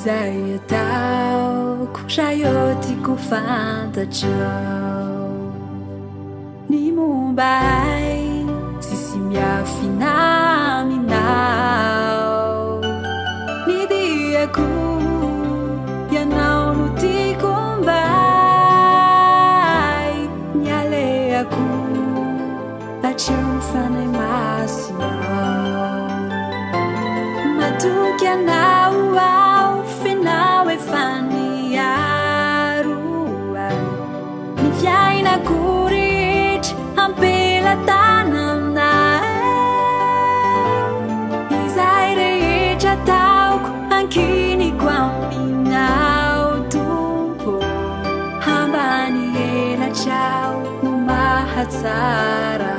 Zay ataoko raha io tiako fantatrao. Ny momba ay tsisy miafina aminao. Ny diako ianao no tiako mbay. Ny aleako hatreo mifanay masinao. Matoky anao ao finao efa niaroa. Ny fiainako rehetra ampelatana aminay. Izay rehetra ataoko ankiniko aminao tompo. Ambany elatrao no mahatsara.